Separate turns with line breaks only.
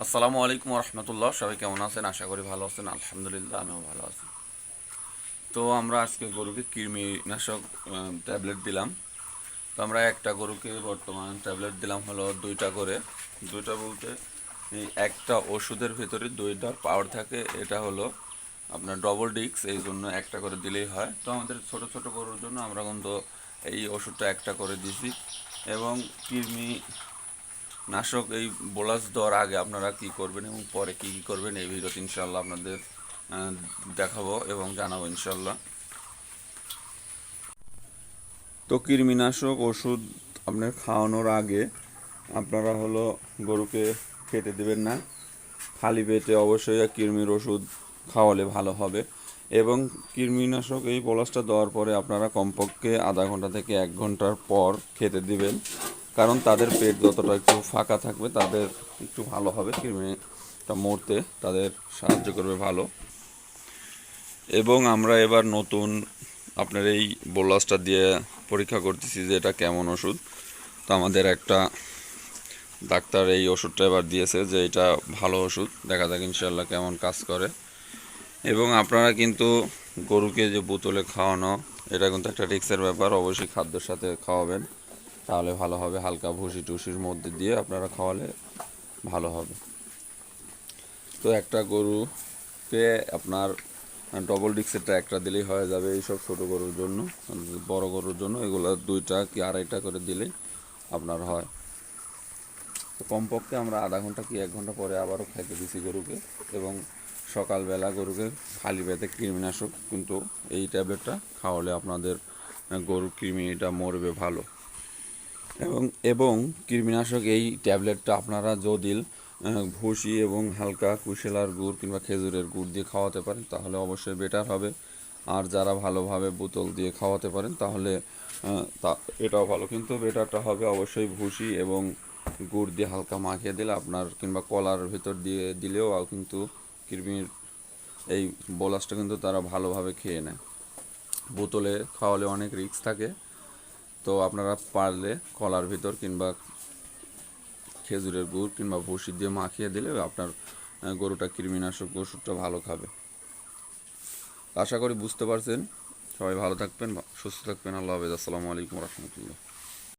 আসসালামু আলাইকুম রহমতুল্লাহ। সবাই কেমন আছেন? আশা করি ভালো আছেন। আলহামদুলিল্লাহ, আমিও ভালো আছি। তো আমরা আজকে গরুকে কৃমিনাশক ট্যাবলেট দিলাম। তো আমরা একটা গরুকে বর্তমান ট্যাবলেট দিলাম হলো 2টা করে। 2টা বলতে এই একটা ওষুধের ভিতরে 2টার পাওয়ার থাকে। এটা হলো আপনার ডবল ডিক্স, এই জন্য একটা করে দিলেই হয়। তো আমাদের ছোট ছোট গরুর জন্য আমরা কিন্তু এই ওষুধটা একটা করে দিছি। এবং কৃমি নাশক এই বোলাস দেওয়ার আগে আপনারা কি করবেন এবং পরে কি কি করবেন এই ভিডিওতে ইনশাল্লাহ আপনাদের দেখাবো এবং জানাবো ইনশাল্লাহ। তো কৃমিনাশক ওষুধ আপনার খাওয়ানোর আগে আপনারা হলো গরুকে খেতে দেবেন না। খালি পেটে অবশ্যই কৃমির ওষুধ খাওয়ালে ভালো হবে। এবং কৃমিনাশক এই বোলাসটা দেওয়ার পরে আপনারা কমপক্ষে আধা ঘন্টা থেকে 1 ঘন্টার পর খেতে দিবেন। কারণ তাদের পেট যতটা একটু ফাঁকা থাকবে তাদের একটু ভালো হবে, কৃমিটা মরতে তাদের সাহায্য করবে ভালো। এবং আমরা এবার নতুন আপনার এই বোলাসটা দিয়ে পরীক্ষা করতেছি যে এটা কেমন ওষুধ। তো আমাদের একটা ডাক্তার এই ওষুধটা এবার দিয়েছে যে এটা ভালো ওষুধ, দেখা যাক ইনশাল্লাহ কেমন কাজ করে। এবং আপনারা কিন্তু গরুকে যে বোতলে খাওয়ানো, এটা কিন্তু একটা রিস্কের ব্যাপার। অবশ্যই খাদ্যের সাথে খাওয়াবেন, তাহলে ভালো হবে। হালকা ভুসি টুসির মধ্যে দিয়ে আপনারা খাওয়ালে ভালো হবে। তো একটা গরুকে আপনার ডবল ডিক্সেরটা একটা দিলেই হয়ে যাবে এইসব ছোটো গরুর জন্য। বড় গরুর জন্য এগুলো 2টা কি আড়াইটা করে দিলেই আপনার হয়। তো কমপক্ষে আমরা আধা ঘন্টা কি 1 ঘন্টা পরে আবারও খাইতে দিছি গরুকে। এবং সকালবেলা গরুকে খালি পেটে কৃমিনাশক কিন্তু এই ট্যাবলেটটা খাওয়ালে আপনাদের গরুর কৃমিটা মরবে ভালো। এবং এবং কৃমিনাশক এই ট্যাবলেটটা আপনারা যদি ভুসি এবং হালকা কুশেলার গুড় কিংবা খেজুরের গুড় দিয়ে খাওয়াতে পারেন তাহলে অবশ্যই বেটার হবে। আর যারা ভালোভাবে বোতল দিয়ে খাওয়াতে পারেন তাহলে তা এটাও ভালো, কিন্তু বেটারটা হবে অবশ্যই ভুসি এবং গুড় দিয়ে হালকা মাখিয়ে দিলে আপনার, কিংবা কলার ভিতর দিয়ে দিলেও কিন্তু কৃমির এই বোলাসটা কিন্তু তারা ভালোভাবে খেয়ে নেয়। বোতলে খাওয়ালে অনেক রিস্ক থাকে। তো আপনারা পারলে কলার ভিতর কিংবা খেজুরের গুড় কিংবা ভুসি দিয়ে মাখিয়ে দিলে আপনার গরুটা কৃমিনাশক ওষুধটা ভালো খাবে। আশা করি বুঝতে পারছেন। সবাই ভালো থাকবেন, সুস্থ থাকবেন। আল্লাহ হাফেজ। আসসালামু আলাইকুম রহমতুল্লাহ।